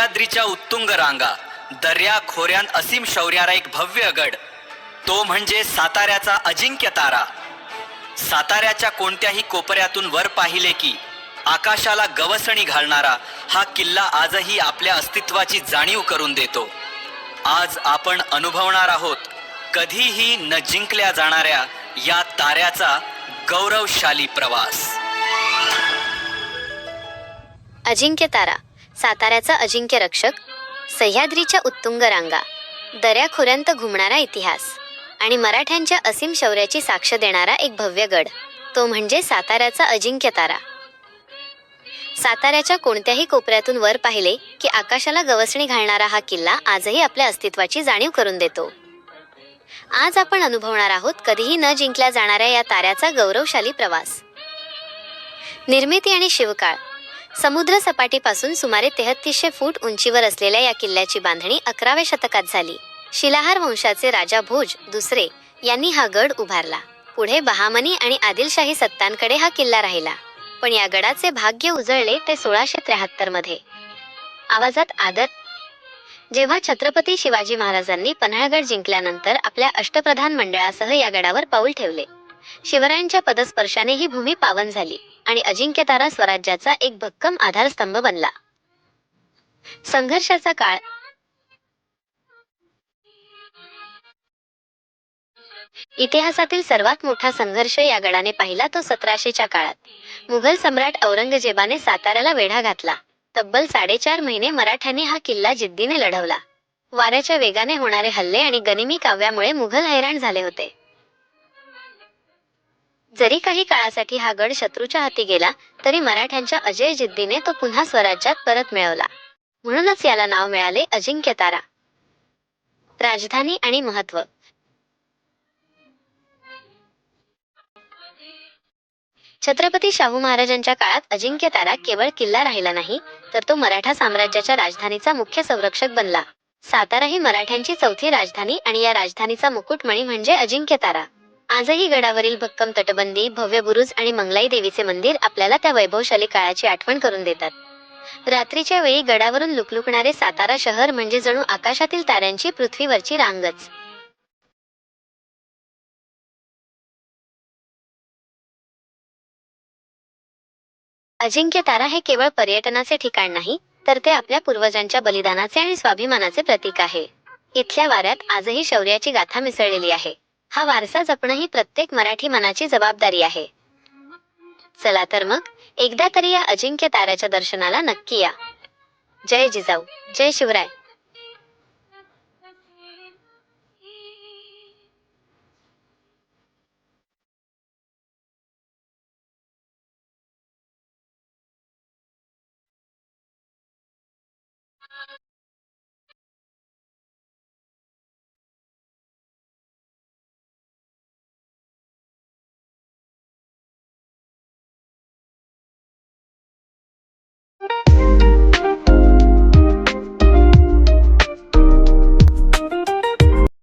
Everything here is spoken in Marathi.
सह्याद्रीच्या उत्तुंग रांगा, दर्या खोऱ्यात असीम शौर्यारा एक भव्य गड, तो म्हणजे साताऱ्याचा अजिंक्य तारा. साताऱ्याच्या कोणत्याही कोपऱ्यातून वर पाहिले की आकाशाला गवसणी घालणारा हा किल्ला आजही आपल्या अस्तित्वाची जाणीव करून देतो. आज आपण अनुभवणार आहोत कधीही न जिंकल्या जाणाऱ्या या ताऱ्याचा गौरवशाली प्रवास. अजिंक्य तारा, साताऱ्याचा अजिंक्य रक्षक, सह्याद्रीच्या उत्तुंग रांगा, दऱ्याखोऱ्यांत घुमणारा इतिहास आणि मराठ्यांच्या असीम शौर्याची साक्ष देणारा एक भव्य गड, तो म्हणजे साताऱ्याचा अजिंक्य तारा. साताऱ्याच्या कोणत्याही कोपऱ्यातून वर पाहिले की आकाशाला गवसणी घालणारा हा किल्ला आजही आपल्या अस्तित्वाची जाणीव करून देतो. आज आपण अनुभवणार आहोत कधीही न जिंकल्या जाणाऱ्या या ताऱ्याचा गौरवशाली प्रवास. निर्मिती आणि शिवकाळ. समुद्र सपाटीपासून सुमारे 3300 फूट उंचीवर असलेल्या या किल्ल्याची बांधणी 11व्या शतकात झाली. शिलाहार वंशाचे राजा भोज दुसरे यांनी हा गड उभारला. पुढे बहामनी आणि आदिलशाही सत्तांकडे हा किल्ला राहिला, पण या गडाचे भाग्य उजळले ते 1673 मध्ये. आवाजात आदर. जेव्हा छत्रपती शिवाजी महाराजांनी पन्हाळगड जिंकल्यानंतर आपल्या अष्टप्रधान मंडळासह या गडावर पाऊल ठेवले. शिवरायांच्या पदस्पर्शाने ही भूमी पावन झाली आणि अजिंक्य तारा स्वराज्याचा एक भक्कम आधारस्तंभ बनला. संघर्षाचा काळ. इतिहासातील सर्वात मोठा संघर्ष या गडाने पाहिला तो 1700च्या काळात. मुघल सम्राट औरंगजेबाने साताऱ्याला वेढा घातला. तब्बल 4.5 महिने मराठ्यांनी हा किल्ला जिद्दीने लढवला. वाऱ्याच्या वेगाने होणारे हल्ले आणि गनिमी काव्यामुळे मुघल हैराण झाले होते. जरी काही काळासाठी हा गड शत्रूच्या हाती गेला, तरी मराठ्यांच्या अजय जिद्दीने तो पुन्हा स्वराज्यात परत मिळवला. म्हणूनच याला नाव मिळाले अजिंक्य तारा. राजधानी आणि महत्त्व. छत्रपती शाहू महाराजांच्या काळात अजिंक्य तारा केवळ किल्ला राहिला नाही, तर तो मराठा साम्राज्याच्या राजधानीचा मुख्य संरक्षक बनला. सातारा ही मराठ्यांची चौथी राजधानी आणि या राजधानीचा मुकुटमणी म्हणजे अजिंक्य तारा. आजही गडावरील भक्कम तटबंदी, भव्य बुरुज आणि मंगलाई देवीचे मंदिर आपल्याला त्या वैभवशाली काळाची आठवण करून देतात. रात्रीच्या वेळी गडावरून लुकलुकणारे सातारा शहर म्हणजे जणू आकाशातील ताऱ्यांची पृथ्वीवरची रांगच. अजिंक्य तारा हे केवळ पर्यटनाचे ठिकाण नाही, तर ते आपल्या पूर्वजांच्या बलिदानाचे आणि स्वाभिमानाचे प्रतीक आहे. इथल्या वाऱ्यात आजही शौर्याची गाथा मिसळलेली आहे. हा वारसा जपणं ही प्रत्येक मराठी मनाची जबाबदारी आहे. चला तर मग, एकदा तरी या अजिंक्य ताऱ्याच्या दर्शनाला नक्की या. जय जिजाऊ, जय शिवराय.